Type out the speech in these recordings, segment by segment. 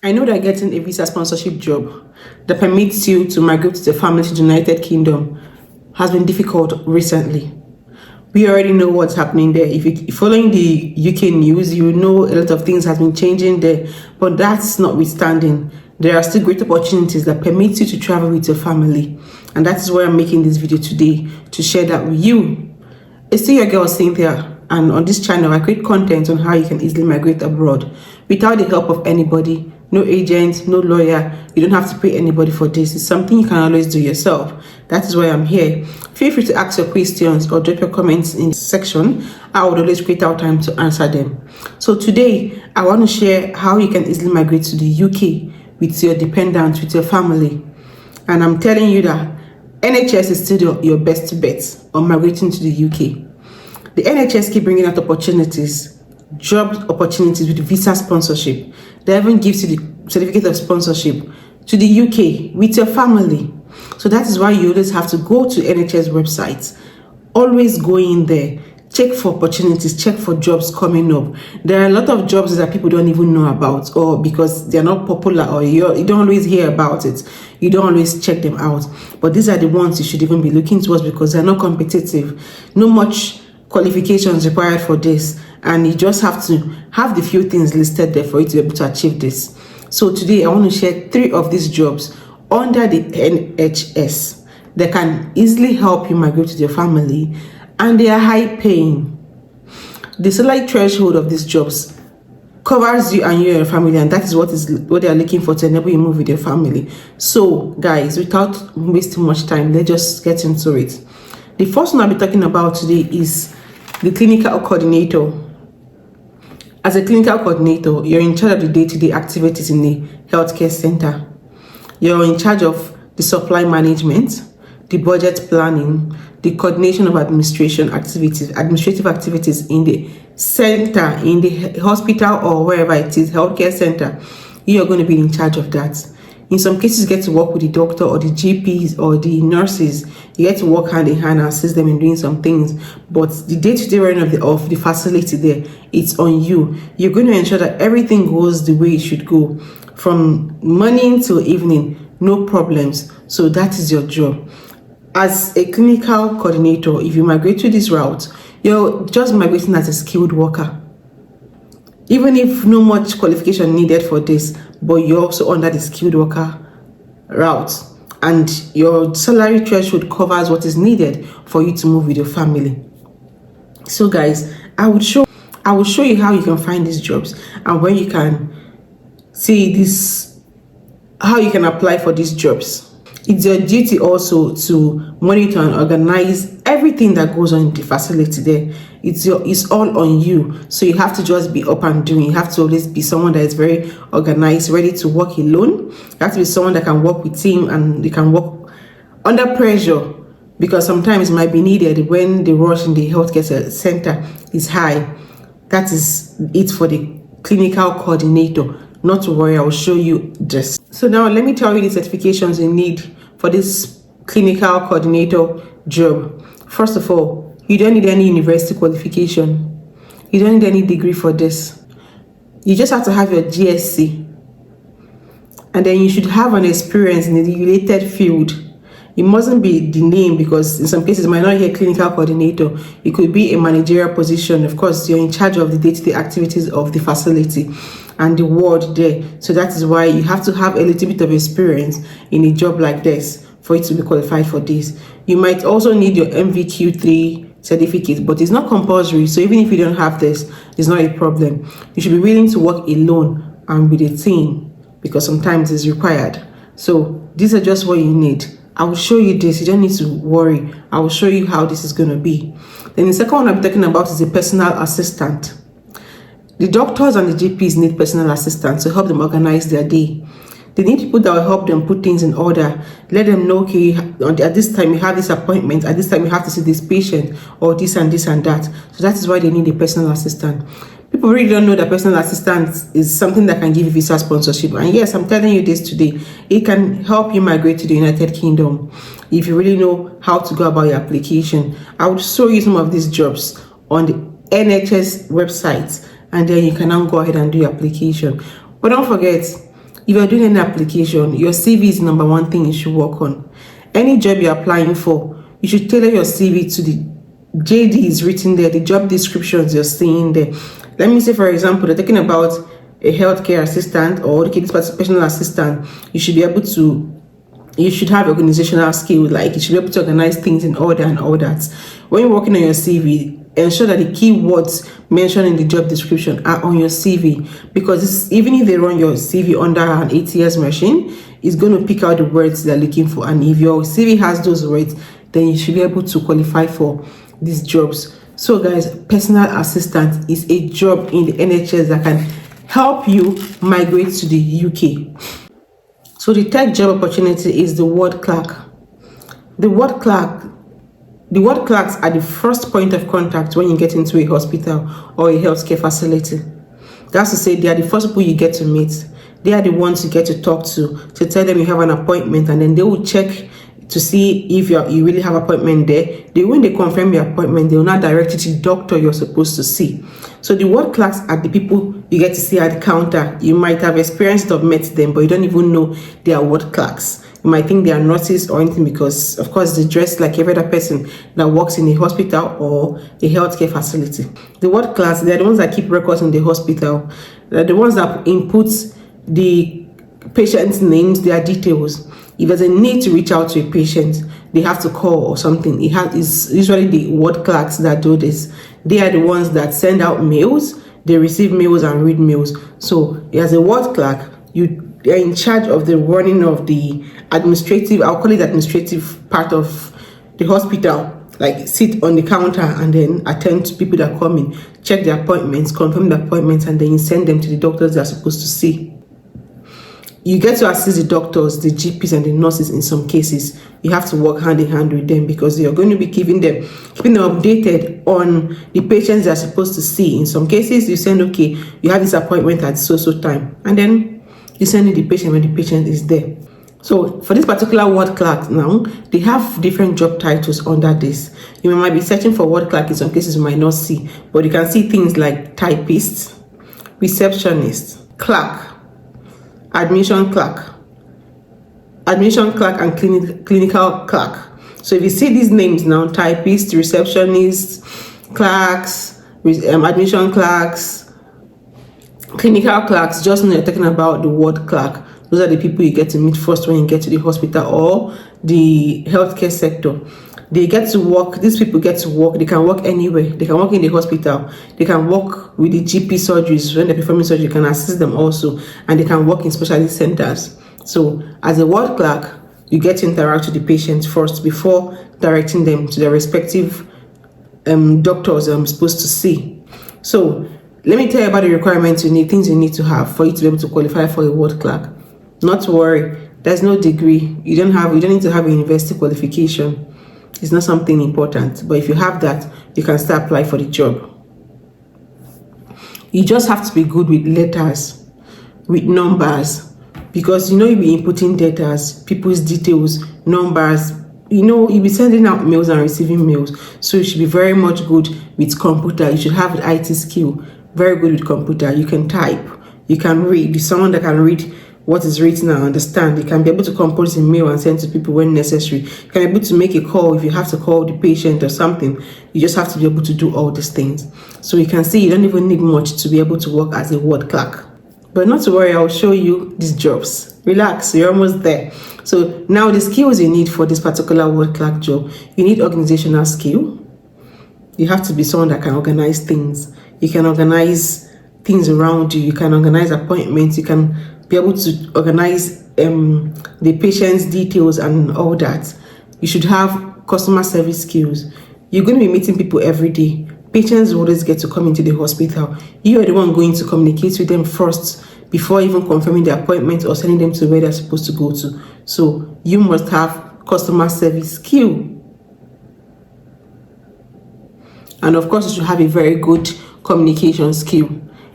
I know that getting a visa sponsorship job that permits you to migrate with your family to the United Kingdom has been difficult recently. We already know what's happening there. If you're following the UK news, you know a lot of things has been changing there. But that's notwithstanding, there are still great opportunities that permit you to travel with your family. And that is why I'm making this video today, to share that with you. It's still your girl Cynthia, and on this channel I create content on how you can easily migrate abroad without the help of anybody. No agent, no lawyer. You don't have to pay anybody for this. It's something you can always do yourself. That is why I'm here. Feel free to ask your questions or drop your comments in the section. I would always create out time to answer them. So today, I want to share how you can easily migrate to the UK with your dependents, with your family. And I'm telling you that NHS is still your best bet on migrating to the UK. The NHS keep bringing out opportunities, job opportunities with visa sponsorship. They even gives you the certificate of sponsorship to the UK with your family. So that is why you always have to go to NHS websites. Always go in there, check for opportunities, check for jobs coming up. There are a lot of jobs that people don't even know about, or because they're not popular, or you don't always hear about it. You don't always check them out. But these are the ones you should even be looking towards because they're not competitive. No much qualifications required for this, and you just have to have the few things listed there for you to be able to achieve this. So today I want to share 3 of these jobs under the NHS that can easily help you migrate with your family, and they are high paying. The salary threshold of these jobs covers you and your family, and that is what they are looking for to enable you move with your family. So guys, without wasting much time, let's just get into it. The first one I'll be talking about today is the clinical coordinator. As a clinical coordinator, you're in charge of the day-to-day activities in the healthcare center. You're in charge of the supply management, the budget planning, the coordination of administrative activities in the center, in the hospital or wherever it is, healthcare center. You're going to be in charge of that. In some cases, you get to work with the doctor or the GPs or the nurses. You get to work hand in hand and assist them in doing some things. But the day-to-day running of the facility there, it's on you. You're going to ensure that everything goes the way it should go. From morning till evening, no problems. So that is your job. As a clinical coordinator, if you migrate to this route, you're just migrating as a skilled worker. Even if no much qualification needed for this, but you're also under the skilled worker route, and your salary threshold covers what is needed for you to move with your family. So guys, I will show you how you can find these jobs and where you can see this, how you can apply for these jobs. It's your duty also to monitor and organize everything that goes on in the facility there. It's all on you. So you have to just be up and doing. You have to always be someone that is very organized, ready to work alone. You have to be someone that can work with team and they can work under pressure, because sometimes it might be needed when the rush in the healthcare center is high. That is it for the clinical coordinator. Not to worry, I will show you this. So now let me tell you the certifications you need for this clinical coordinator job. First of all, you don't need any university qualification. You don't need any degree for this. You just have to have your GSC. And then you should have an experience in the related field. It mustn't be the name, because in some cases you might not hear clinical coordinator. It could be a managerial position. Of course, you're in charge of the day-to-day activities of the facility and the ward there. So that is why you have to have a little bit of experience in a job like this for you to be qualified for this. You might also need your MVQ3 certificate, but it's not compulsory. So even if you don't have this, it's not a problem. You should be willing to work alone and with a team, because sometimes it's required. So these are just what you need. I will show you this. You don't need to worry. I will show you how this is going to be. Then the second one I'm talking about is a personal assistant. The doctors and the GPs need personal assistants to help them organize their day. They need people that will help them put things in order. Let them know, okay, at this time you have this appointment, at this time you have to see this patient, or this and this and that. So that is why they need a personal assistant. People really don't know that personal assistant is something that can give you visa sponsorship. And yes, I'm telling you this today. It can help you migrate to the United Kingdom if you really know how to go about your application. I will show you some of these jobs on the NHS website, and then you can now go ahead and do your application. But don't forget, If you're doing any application, your CV is number one thing you should work on. Any job you're applying for, you should tailor your CV to the JD is written there, the job descriptions you're seeing there. Let me say, for example, they're talking about a healthcare assistant or this personal assistant. You should be able to, you should have organizational skills, like you should be able to organize things in order and all that. When you're working on your CV, ensure that the keywords mentioned in the job description are on your CV, because even if they run your CV under an ATS machine, it's going to pick out the words they're looking for. And if your CV has those words, then you should be able to qualify for these jobs. So guys, personal assistant is a job in the NHS that can help you migrate to the UK. So the third job opportunity is the ward clerk. The ward clerks are the first point of contact when you get into a hospital or a healthcare facility. That's to say, they are the first people you get to meet. They are the ones you get to talk to tell them you have an appointment, and then they will check to see if you really have an appointment there. When they confirm your appointment, they will now direct you to the doctor you're supposed to see. So the ward clerks are the people you get to see at the counter. You might have experienced or met them, but you don't even know they are ward clerks. You might think they are nurses or anything, because of course they dress like every other person that works in a hospital or a healthcare facility. The ward clerks, they're the ones that keep records in the hospital. They're the ones that input the patient's names, their details. If there's a need to reach out to a patient, they have to call or something. It's usually the ward clerks that do this. They are the ones that send out mails. They receive mails and read mails. So as a ward clerk, you are in charge of the running of the administrative, I'll call it administrative part of the hospital. Like sit on the counter and then attend to people that come in, check their appointments, confirm the appointments, and then you send them to the doctors they're supposed to see. You get to assist the doctors, the GPs, and the nurses in some cases. You have to work hand in hand with them, because you're going to be keeping them updated on the patients they're supposed to see. In some cases, you send, okay, you have this appointment at so time, and then you send in the patient when the patient is there. So for this particular ward clerk now, they have different job titles under this. You might be searching for ward clerk. In some cases, you might not see, but you can see things like typist, receptionist, clerk, admission clerk, and clinical clerk. So if you see these names now, typist, receptionist, clerks, admission clerks, clinical clerks, just know you're talking about the ward clerk. Those are the people you get to meet first when you get to the hospital or the healthcare sector. They get to work, these people get to work, they can work anywhere. They can work in the hospital, they can work with the GP surgeries. When they're performing surgery, you can assist them also, and they can work in specialist centers. So as a ward clerk, you get to interact with the patients first before directing them to their respective doctors I'm supposed to see. So let me tell you about the requirements you need, things you need to have for you to be able to qualify for a ward clerk. Not to worry, there's no degree. You don't need to have a university qualification. It's not something important, but if you have that, you can start applying for the job. You just have to be good with letters, with numbers, because you'll be inputting data, people's details, numbers. You'll be sending out mails and receiving mails. So you should be very much good with computer. You should have an IT skill, very good with computer. You can type, you can read. You're someone that can read what is written and understand. You can be able to compose a mail and send to people when necessary. You can be able to make a call if you have to call the patient or something. You just have to be able to do all these things. So you can see you don't even need much to be able to work as a ward clerk. But not to worry, I'll show you these jobs. Relax, you're almost there. So now the skills you need for this particular ward clerk job, you need organizational skill. You have to be someone that can organize things. You can organize things around you. You can organize appointments. You can be able to organize the patient's details and all that. You should have customer service skills. You're going to be meeting people every day. Patients always get to come into the hospital. You are the one going to communicate with them first before even confirming the appointment or sending them to where they're supposed to go to. So you must have customer service skill. And of course, you should have a very good communication skill.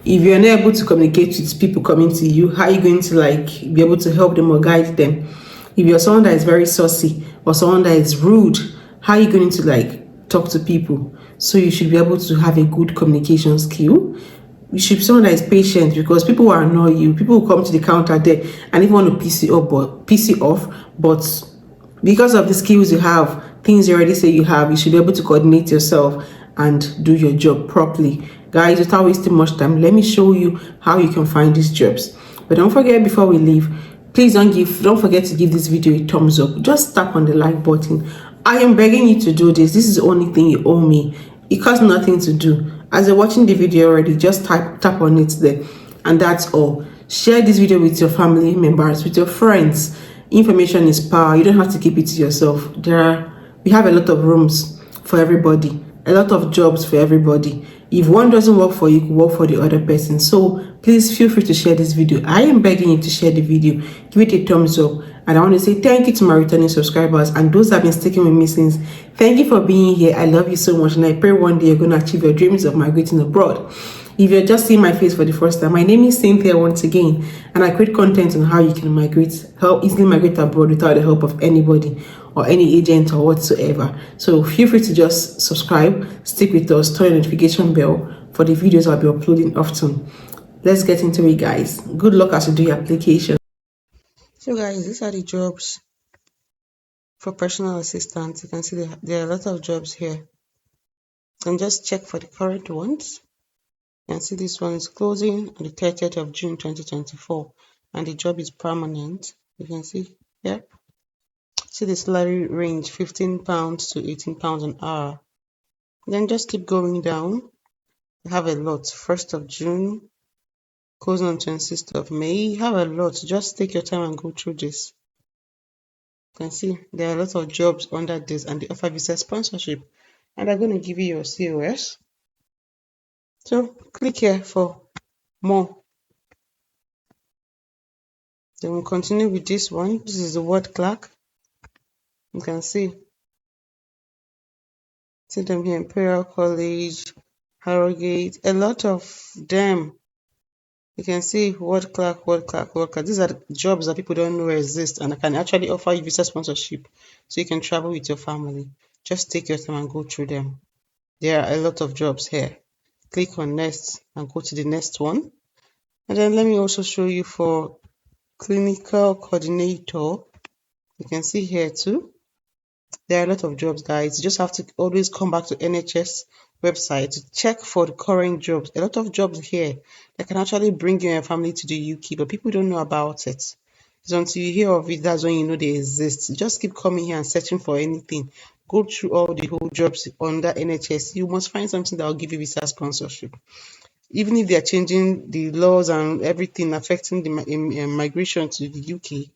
If you're not able to communicate with people coming to you, how are you going to be able to help them or guide them? If you're someone that is very saucy or someone that is rude, how are you going to talk to people? So you should be able to have a good communication skill. You should be someone that is patient, because people will annoy you. People will come to the counter there and even want to piss you off. But because of the skills you have, things you already say you have, you should be able to coordinate yourself and do your job properly. Guys, without wasting much time, let me show you how you can find these jobs. But don't forget, before we leave, please don't forget to give this video a thumbs up. Just tap on the like button. I am begging you to do this. This is the only thing you owe me. It costs nothing to do. As you're watching the video already, just tap on it there, and that's all. Share this video with your family members, with your friends. Information is power. You don't have to keep it to yourself. We have a lot of rooms for everybody, a lot of jobs for everybody. If one doesn't work for you, it will work for the other person. So please feel free to share this video. I am begging you to share the video. Give it a thumbs up. And I want to say thank you to my returning subscribers and those that have been sticking with me since. Thank you for being here. I love you so much, and I pray one day you're going to achieve your dreams of migrating abroad. If you're just seeing my face for the first time, my name is Cynthia once again, and I create content on how you can help easily migrate abroad without the help of anybody or any agent or whatsoever. So feel free to just subscribe, stick with us, turn the notification bell for the videos I'll be uploading often. Let's get into it, guys. Good luck as you do your application. So guys, these are the jobs for personal assistants. You can see there are a lot of jobs here. And just check for the current ones. You can see this one is closing on the 30th of June 2024, and the job is permanent. You can see here. See the salary range, £15 to £18 an hour. Then just keep going down. You have a lot. 1st of June, closing on 26th of May. You have a lot. Just take your time and go through this. You can see there are a lot of jobs under this, and they offer visa sponsorship, and they're going to give you your COS. So click here for more. Then we'll continue with this one. This is the word clerk. You can see them here, Imperial College, Harrogate, a lot of them. You can see word clerk. These are the jobs that people don't know exist and can actually offer you visa sponsorship so you can travel with your family. Just take your time and go through them. There are a lot of jobs here. Click on next and go to the next one. And then let me also show you for clinical coordinator. You can see here too. There are a lot of jobs, guys. You just have to always come back to NHS website to check for the current jobs. A lot of jobs here that can actually bring you and your family to the UK, but people don't know about it. It's until you hear of it, that's when you know they exist. Just keep coming here and searching for anything. Go through all the whole jobs under NHS. You must find something that will give you visa sponsorship. Even if they are changing the laws and everything affecting the migration to the UK,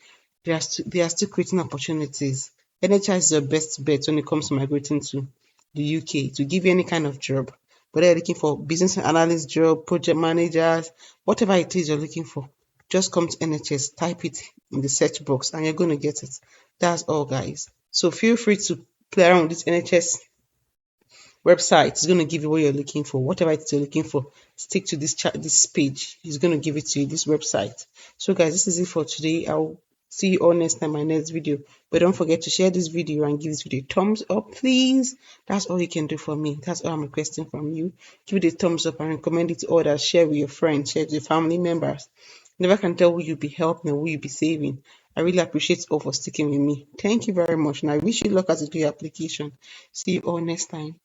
they are still creating opportunities. NHS is your best bet when it comes to migrating to the UK to give you any kind of job. Whether you're looking for business analyst job, project managers, whatever it is you're looking for, just come to NHS, type it in the search box, and you're going to get it. That's all, guys. So feel free to play around with this NHS website. Is going to give you what you're looking for. Whatever it is you're looking for, stick to this page. It's going to give it to you, this website. So guys, this is it for today. I'll see you all next time, my next video. But don't forget to share this video and give this video a thumbs up, please. That's all you can do for me. That's all I'm requesting from you. Give it a thumbs up and recommend it to others. Share with your friends, share with your family members. Never can tell who you'll be helping or who you'll be saving. I really appreciate all for sticking with me. Thank you very much, and I wish you luck as you do your application. See you all next time.